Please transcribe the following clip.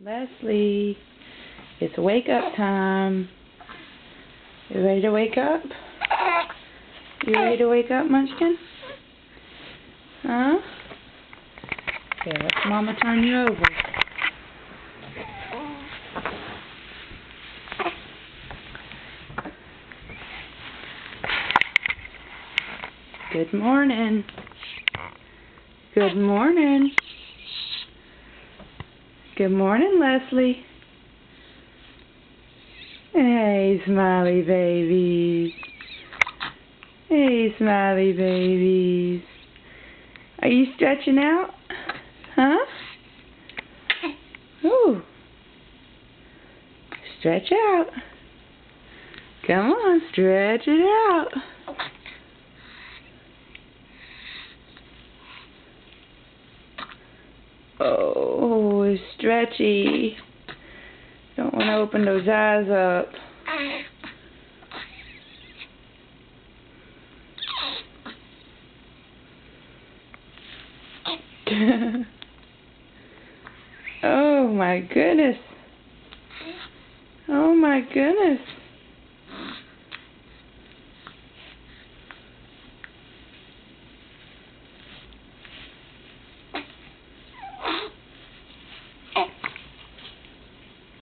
Leslie, it's wake up time. You ready to wake up? You ready to wake up, Munchkin? Huh? Okay, let's Mama turn you over. Good morning. Good morning. Good morning, Leslie. Hey, smiley babies. Hey, smiley babies. Are you stretching out? Huh? Ooh. Stretch out. Come on, stretch it out. Oh, it's stretchy. Don't want to open those eyes up. Oh my goodness. Oh my goodness.